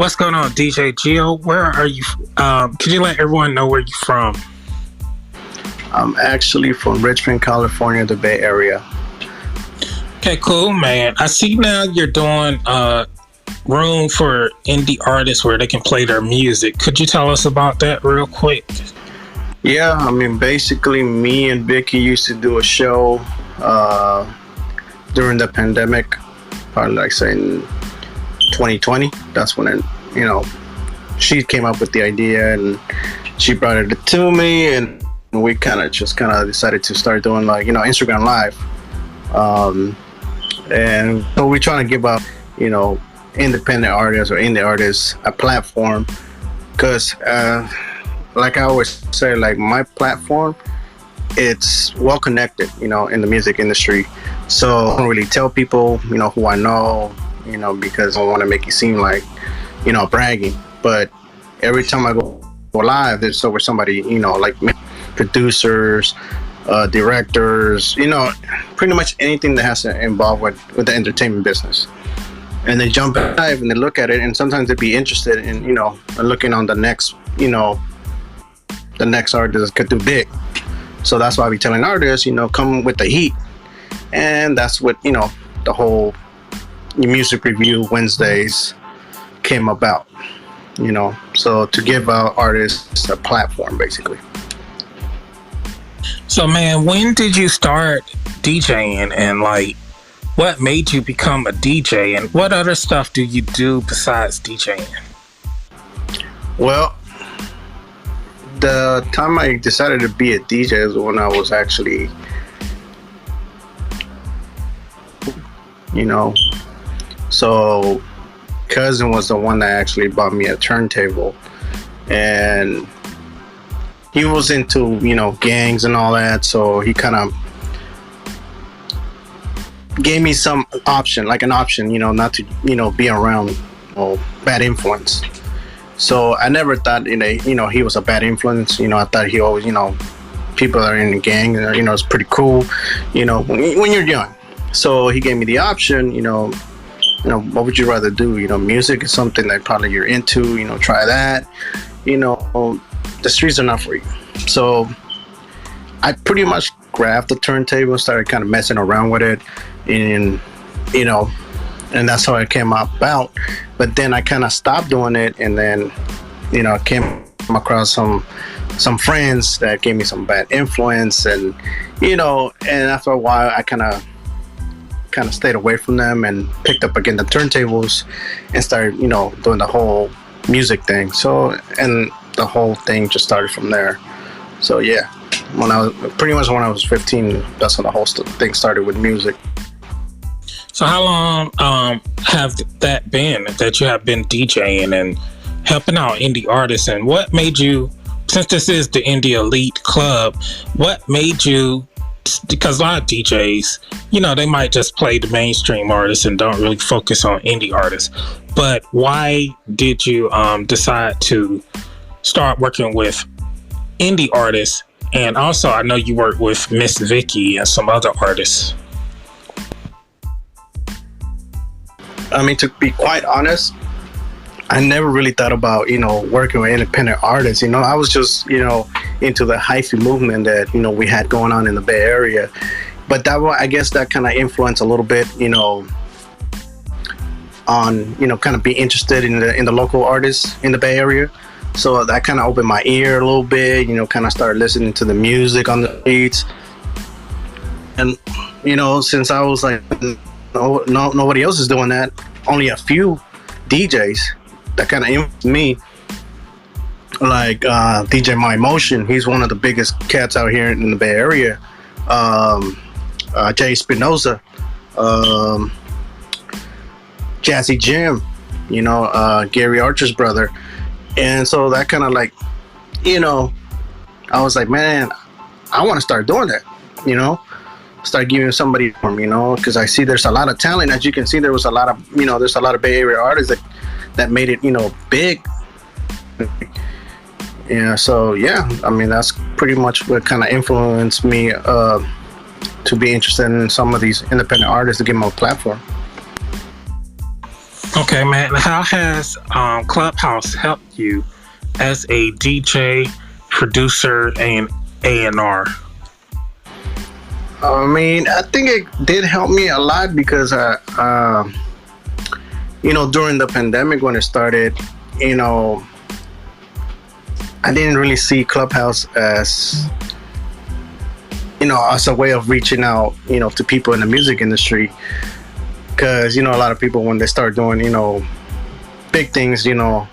What's going on, DJ Gio? Where are you? Could you let everyone know where you're from? I'm actually from Richmond, California, the Bay Area. Okay, cool, man. I see now you're doing room for indie artists where they can play their music. Could you tell us about that real quick? Yeah, I mean, basically, me and Vicky used to do a show during the pandemic, probably like saying 2020. That's when she came up with the idea and she brought it to me, and we kind of decided to start doing Instagram Live. And so we're trying to give up, independent artists or indie artists a platform, because like I always say, like my platform, it's well connected, in the music industry. So I don't really tell people, who I know, because I don't want to make it seem like, bragging. But every time I go live, there's over somebody, like me, producers, directors, pretty much anything that has to involve with the entertainment business. And they jump live and they look at it, and sometimes they'd be interested in, looking on the next, the next artist could do big. So that's why I be telling artists, come with the heat. And that's what, the whole music review Wednesdays came about, so to give out artists a platform, basically. So, man, when did you start DJing, and what made you become a DJ, and what other stuff do you do besides DJing? Well, the time I decided to be a DJ is when I was actually, so cousin was the one that actually bought me a turntable, and he was into, gangs and all that, so he kind of gave me some option, not to, be around, bad influence. So I never thought, he was a bad influence. I thought he always, people that are in the gang, it's pretty cool, when you're young. So he gave me the option, what would you rather do? Music is something that probably you're into, try that. The streets are not for you. So I pretty much grabbed the turntable, started kind of messing around with it, and and that's how it came about. But then I kind of stopped doing it, and then I came across some friends that gave me some bad influence, and and after a while I kind of stayed away from them and picked up again the turntables and started doing the whole music thing. So, and the whole thing just started from there. So yeah, when I was 15, that's when the whole thing started with music. So how long have that been that you have been DJing and helping out indie artists, and what made you, since this is the Indie Elite Club, what made you, because a lot of DJs, they might just play the mainstream artists and don't really focus on indie artists, but why did you decide to start working with indie artists? And also, I know you work with Miss Vicky and some other artists. I mean, to be quite honest, I never really thought about, working with independent artists. I was just, into the hyphy movement that, we had going on in the Bay Area. But I guess that kind of influenced a little bit, on, kind of be interested in the local artists in the Bay Area. So that kind of opened my ear a little bit, kind of started listening to the music on the beats. And, since I was like, nobody else is doing that, only a few DJs that kind of influenced me, like DJ My Emotion. He's one of the biggest cats out here in the Bay Area. Jay Spinoza, Jazzy Jim, Gary Archer's brother. And so that kind of I was like, man, I want to start doing that, start giving somebody from, because I see there's a lot of talent. As you can see, there was a lot of, there's a lot of Bay Area artists that made it, big. Yeah, so yeah, I mean, that's pretty much what kind of influenced me to be interested in some of these independent artists, to give them a platform. Okay, man. How has Clubhouse helped you as a DJ, producer, and A&R? I mean, I think it did help me a lot because, during the pandemic when it started, I didn't really see Clubhouse as, as a way of reaching out, to people in the music industry. Because, a lot of people, when they start doing, big things, out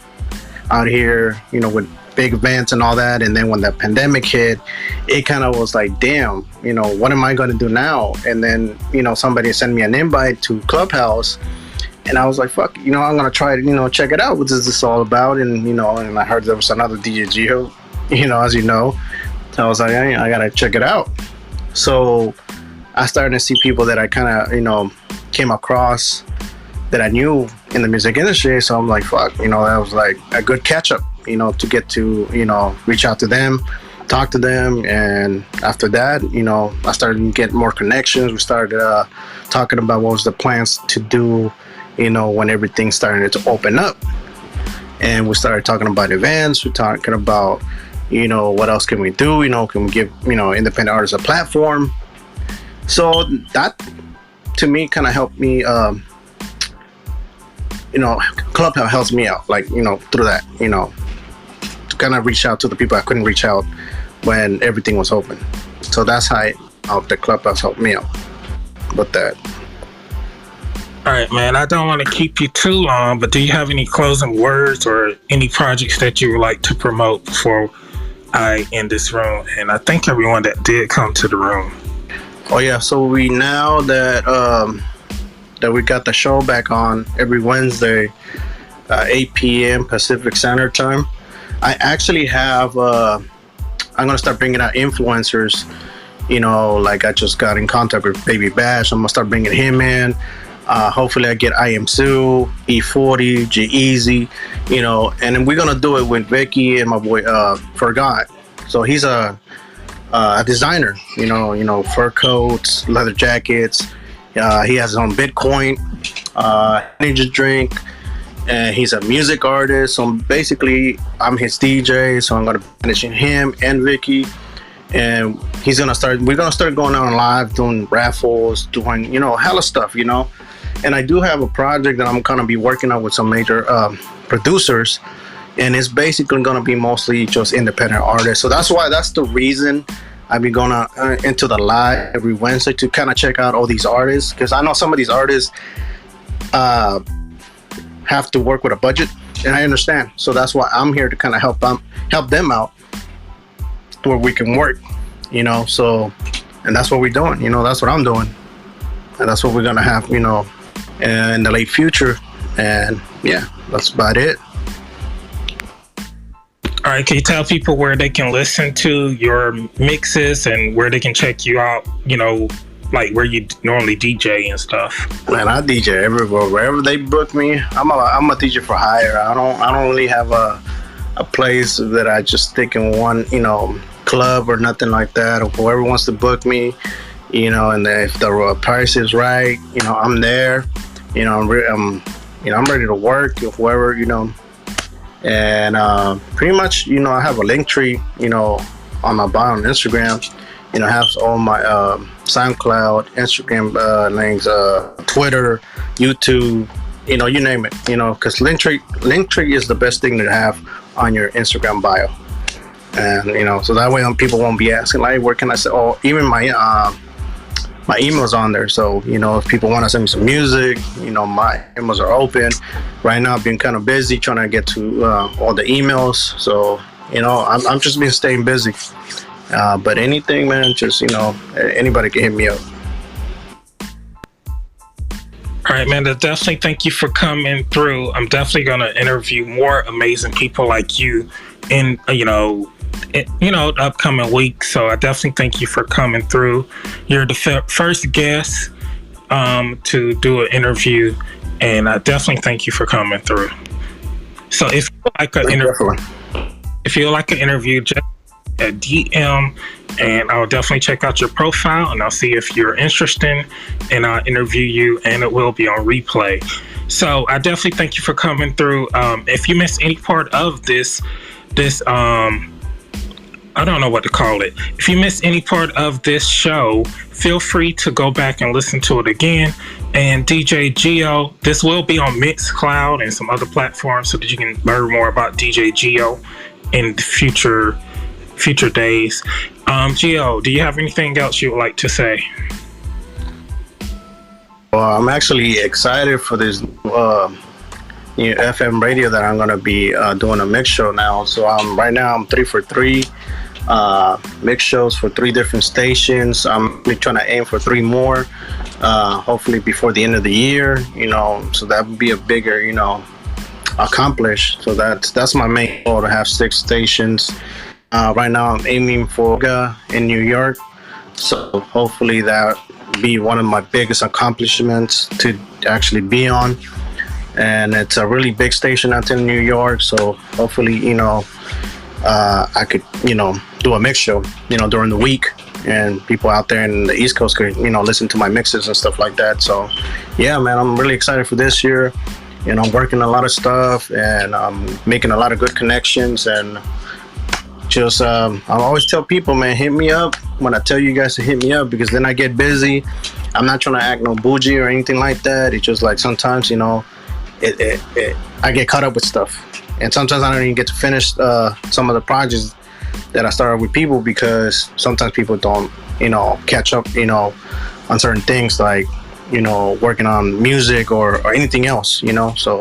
here, with big events and all that. And then when the pandemic hit, it kind of was like, damn, what am I going to do now? And then, somebody sent me an invite to Clubhouse. And I was like, fuck, I'm going to try to, check it out. What is this all about? And, and I heard there was another DJ Gio, as you know. So I was like, I got to check it out. So I started to see people that I kind of, came across that I knew in the music industry. So I'm like, fuck, that was like a good catch up, to get to, reach out to them, talk to them. And after that, I started to get more connections. We started talking about what was the plans to do, when everything started to open up. And we started talking about events. We're talking about, what else can we do? Can we give, independent artists a platform? So that, to me, kind of helped me, Clubhouse helps me out, like, through that, to kind of reach out to the people I couldn't reach out when everything was open. So that's how the Clubhouse helped me out with that. All right, man, I don't want to keep you too long, but do you have any closing words or any projects that you would like to promote before I end this room? And I thank everyone that did come to the room. Oh yeah, so we now that we got the show back on every Wednesday, 8 p.m. Pacific Standard Time. I actually have I'm gonna start bringing out influencers. Like I just got in contact with Baby Bash. I'm gonna start bringing him in. Hopefully I get I Am Sue, E40, G-Eazy, and then we're gonna do it with Vicky and my boy Forgot. So he's a designer, fur coats, leather jackets. He has his own Bitcoin, energy drink, and he's a music artist. So basically, I'm his DJ. So I'm gonna be managing him and Vicky, and we're gonna start going on live, doing raffles, doing hella stuff, And I do have a project that I'm gonna be working on with some major producers. And it's basically going to be mostly just independent artists. So that's the reason I've been going into the live every Wednesday to kind of check out all these artists. Because I know some of these artists have to work with a budget. And I understand. So that's why I'm here to kind of help them out where we can work, So, and that's what we're doing. That's what I'm doing. And that's what we're going to have, in the late future. And yeah, that's about it. All right, can you tell people where they can listen to your mixes and where they can check you out, like where you normally DJ and stuff? Man, I DJ everywhere. Wherever they book me, I'm a DJ for hire. I don't really have a place that I just stick in one, club or nothing like that. Or whoever wants to book me, and if the price is right, I'm there. I'm ready to work. If whoever, And pretty much, I have a link tree, on my bio on Instagram. Has all my SoundCloud, Instagram links, Twitter, YouTube, you name it. Because link tree is the best thing to have on your Instagram bio. And so that way people won't be asking like, where can I say? Oh, even my email's on there. So if people want to send me some music, my emails are open. Right now I've been kind of busy trying to get to all the emails. So I'm just been staying busy. But anything, man, just anybody can hit me up. All right, man, definitely thank you for coming through. I'm definitely going to interview more amazing people like you in the upcoming week. So I definitely thank you for coming through. You're the first guest to do an interview, and I definitely thank you for coming through. So if you like an interview, just a DM, and I'll definitely check out your profile, and I'll see if you're interested, and I'll interview you, and it will be on replay. So I definitely thank you for coming through. If you missed any part of this I don't know what to call it. If you missed any part of this show, feel free to go back and listen to it again. And DJ Gio, this will be on Mixcloud and some other platforms so that you can learn more about DJ Gio in the future days. Gio, do you have anything else you would like to say? Well, I'm actually excited for this new FM radio that I'm gonna be doing a mix show now. So right now I'm 3 for 3 mix shows for 3 different stations. I'm really trying to aim for 3 more, hopefully before the end of the year. So that would be a bigger, accomplish. So that's my main goal, to have 6 stations. Right now I'm aiming for in New York. So hopefully that be one of my biggest accomplishments to actually be on. And it's a really big station out in New York. So hopefully, I could, do a mix show, during the week, and people out there in the East Coast could, listen to my mixes and stuff like that. So yeah, man, I'm really excited for this year. I'm working a lot of stuff, and I'm making a lot of good connections, and just I always tell people, man, hit me up when I tell you guys to hit me up, because then I get busy. I'm not trying to act no bougie or anything like that. It's just like sometimes, I get caught up with stuff, and sometimes I don't even get to finish some of the projects that I started with people, because sometimes people don't, catch up, on certain things, like, working on music or anything else, So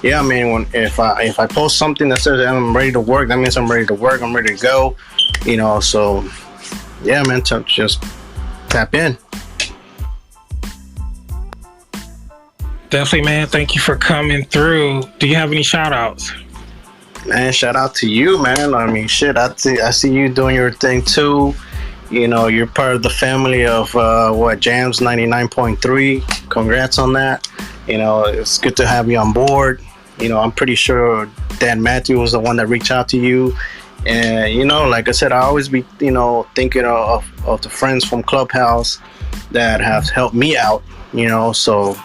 yeah, I mean, if I post something that says I'm ready to work, that means I'm ready to work. I'm ready to go, So yeah, man, just tap in. Definitely, man. Thank you for coming through. Do you have any shout outs? Man, shout out to you, man. I mean, shit, I see you doing your thing too. You're part of the family of Jams 99.3. Congrats on that. It's good to have you on board. I'm pretty sure Dan Matthew was the one that reached out to you. And, like I said, I always be, thinking of the friends from Clubhouse that have helped me out, So,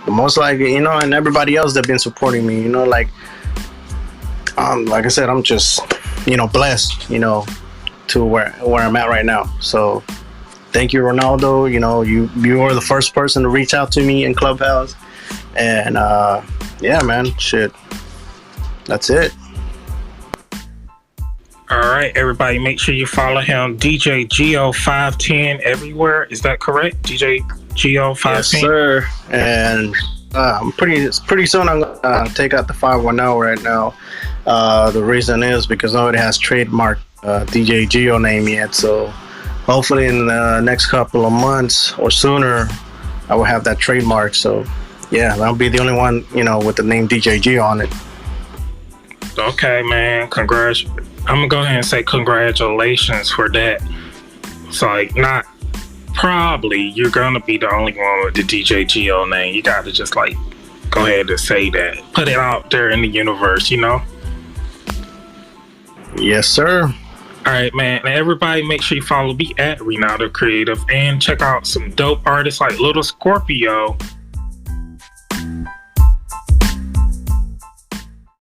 most likely, and everybody else that been supporting me, like I said, I'm just, blessed, to where I'm at right now. So thank you, Ronaldo. You were the first person to reach out to me in Clubhouse. And yeah, man, shit. That's it. All right, everybody, make sure you follow him, DJ Gio 510 everywhere. Is that correct? DJ Gio 510. Yes, sir. And pretty soon I'm gonna take out the 510 right now. The reason is because nobody has trademarked DJ Gio name yet. So hopefully in the next couple of months or sooner, I will have that trademark. So yeah, I'll be the only one, with the name DJ Gio on it. Okay, man. Congrats. I'm gonna go ahead and say congratulations for that. It's like, not probably you're gonna be the only one with the DJ Gio name. You gotta just like go ahead and say that. Put it out there in the universe, Yes, sir. All right, man. And everybody, make sure you follow me at Ronaldo Creative and check out some dope artists like Little Scorpio